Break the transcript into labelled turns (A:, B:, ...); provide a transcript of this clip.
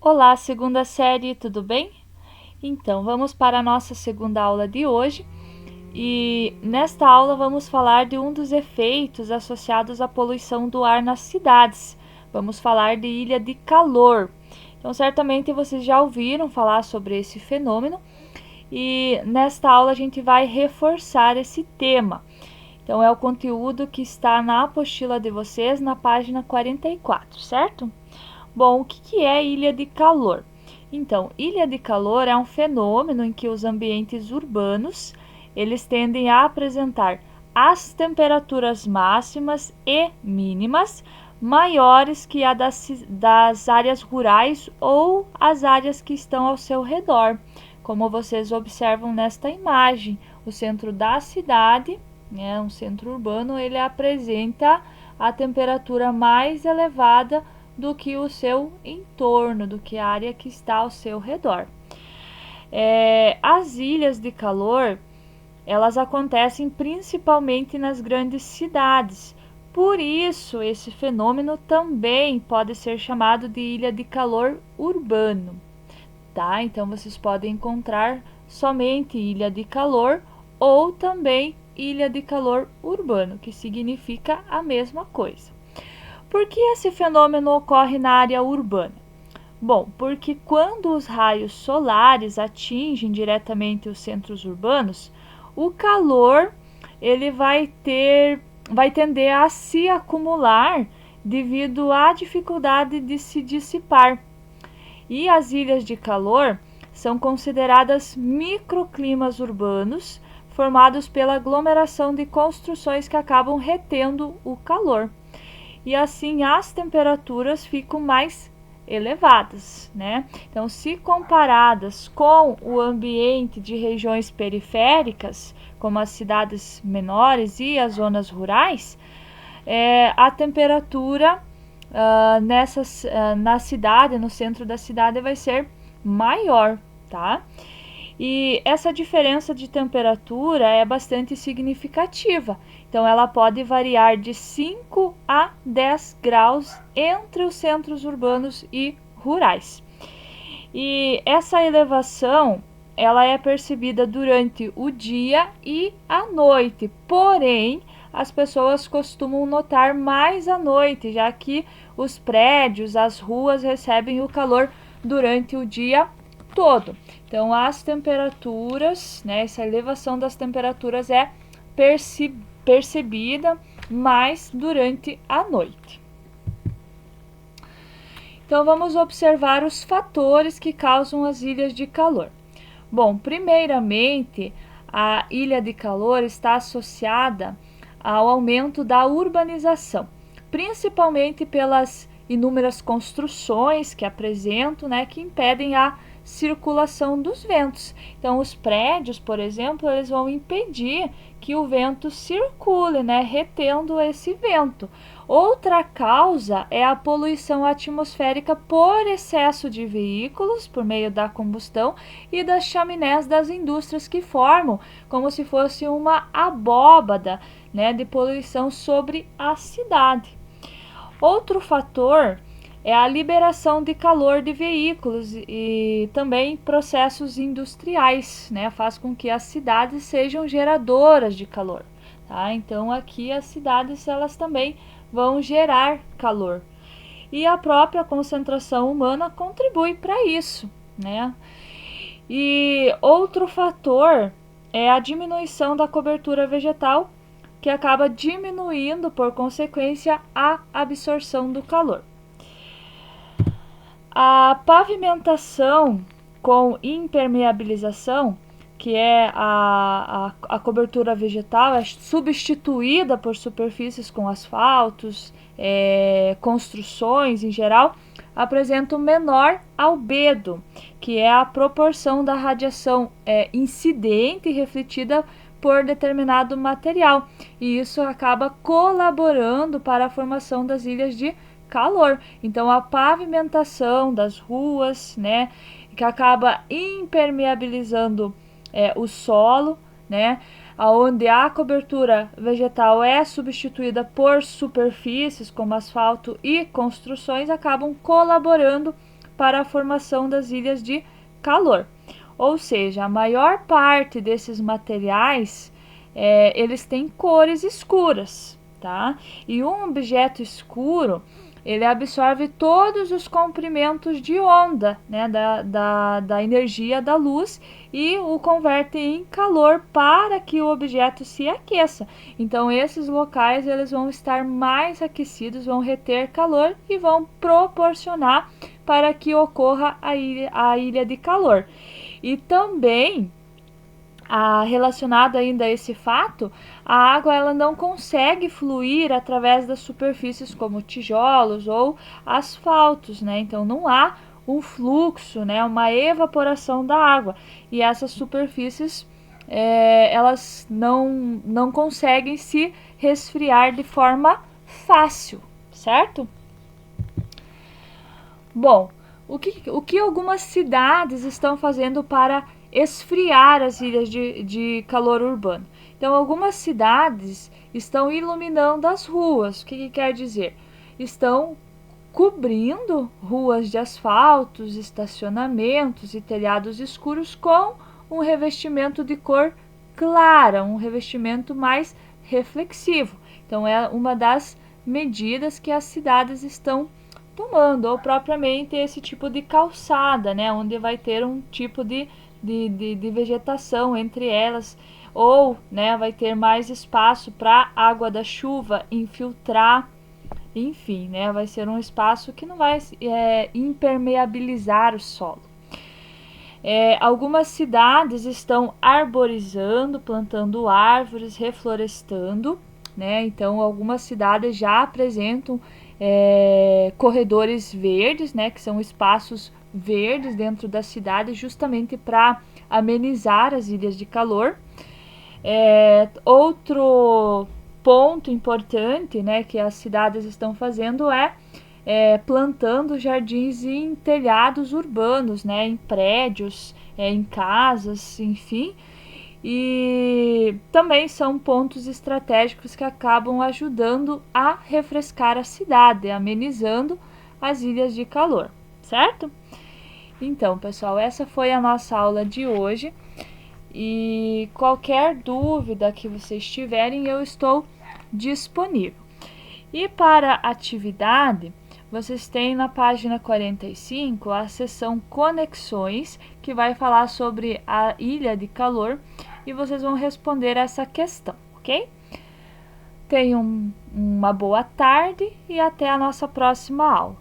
A: Olá, segunda série, tudo bem? Então, vamos para a nossa segunda aula de hoje e nesta aula vamos falar de um dos efeitos associados à poluição do ar nas cidades. Vamos falar de ilha de calor. Então, certamente vocês já ouviram falar sobre esse fenômeno e nesta aula a gente vai reforçar esse tema. Então, é o conteúdo que está na apostila de vocês na página 44, certo? Bom, o que é ilha de calor? Então, ilha de calor é um fenômeno em que os ambientes urbanos eles tendem a apresentar as temperaturas máximas e mínimas maiores que a das áreas rurais ou as áreas que estão ao seu redor. Como vocês observam nesta imagem, o centro da cidade, um centro urbano, ele apresenta a temperatura mais elevada do que o seu entorno, do que a área que está ao seu redor. As ilhas de calor, elas acontecem principalmente nas grandes cidades. Por isso, esse fenômeno também pode ser chamado de ilha de calor urbano, tá? Então, vocês podem encontrar somente ilha de calor ou também ilha de calor urbano, que significa a mesma coisa. Por que esse fenômeno ocorre na área urbana? Bom, porque quando os raios solares atingem diretamente os centros urbanos, o calor ele vai tender a se acumular devido à dificuldade de se dissipar. E as ilhas de calor são consideradas microclimas urbanos formados pela aglomeração de construções que acabam retendo o calor. E assim as temperaturas ficam mais elevadas, né? Então, se comparadas com o ambiente de regiões periféricas, como as cidades menores e as zonas rurais, a temperatura na cidade, no centro da cidade, vai ser maior, tá? E essa diferença de temperatura é bastante significativa. Então, ela pode variar de 5 a 10 graus entre os centros urbanos e rurais. E essa elevação, ela é percebida durante o dia e a noite. Porém, as pessoas costumam notar mais à noite, já que os prédios, as ruas recebem o calor durante o dia todo. Então, as temperaturas, essa elevação das temperaturas é percebida mais durante a noite. Então, vamos observar os fatores que causam as ilhas de calor. Bom, primeiramente, a ilha de calor está associada ao aumento da urbanização, principalmente pelas inúmeras construções que apresentam, que impedem a circulação dos ventos. Então, os prédios, por exemplo, eles vão impedir que o vento circule, retendo esse vento. Outra causa é a poluição atmosférica por excesso de veículos, por meio da combustão, e das chaminés das indústrias que formam como se fosse uma abóbada, de poluição sobre a cidade. Outro fator é a liberação de calor de veículos e também processos industriais, faz com que as cidades sejam geradoras de calor, tá? Então aqui as cidades elas também vão gerar calor. E a própria concentração humana contribui para isso, E outro fator é a diminuição da cobertura vegetal, que acaba diminuindo, por consequência, a absorção do calor. A pavimentação com impermeabilização, que é a cobertura vegetal, é substituída por superfícies com asfaltos, construções em geral, apresentam menor albedo, que é a proporção da radiação incidente e refletida por determinado material. E isso acaba colaborando para a formação das ilhas de calor. Então, a pavimentação das ruas, que acaba impermeabilizando o solo, onde a cobertura vegetal é substituída por superfícies como asfalto e construções, acabam colaborando para a formação das ilhas de calor. Ou seja, a maior parte desses materiais eles têm cores escuras, tá? E um objeto escuro ele absorve todos os comprimentos de onda, né, da energia da luz e o converte em calor para que o objeto se aqueça. Então esses locais eles vão estar mais aquecidos, vão reter calor e vão proporcionar para que ocorra a ilha de calor. E também relacionado ainda a esse fato, a água ela não consegue fluir através das superfícies como tijolos ou asfaltos, né? Então não há um fluxo, né? Uma evaporação da água. E essas superfícies elas não conseguem se resfriar de forma fácil, certo? Bom, o que algumas cidades estão fazendo para esfriar as ilhas de calor urbano? Então, algumas cidades estão iluminando as ruas. O que quer dizer? Estão cobrindo ruas de asfaltos, estacionamentos e telhados escuros com um revestimento de cor clara, um revestimento mais reflexivo. Então, é uma das medidas que as cidades estão tomando, ou propriamente esse tipo de calçada, né, onde vai ter um tipo de vegetação entre elas, ou né, vai ter mais espaço para a água da chuva infiltrar, enfim, né, vai ser um espaço que não vai impermeabilizar o solo. Algumas cidades estão arborizando, plantando árvores, reflorestando, né? Então, algumas cidades já apresentam corredores verdes, né? Que são espaços verdes dentro da cidade, justamente para amenizar as ilhas de calor. Outro ponto importante, né, que as cidades estão fazendo plantando jardins em telhados urbanos, né, em prédios, em casas, enfim. E também são pontos estratégicos que acabam ajudando a refrescar a cidade, amenizando as ilhas de calor, certo? Então, pessoal, essa foi a nossa aula de hoje. E qualquer dúvida que vocês tiverem, eu estou disponível. E para a atividade, vocês têm na página 45 a seção Conexões, que vai falar sobre a ilha de calor, e vocês vão responder essa questão, ok? Tenham uma boa tarde e até a nossa próxima aula.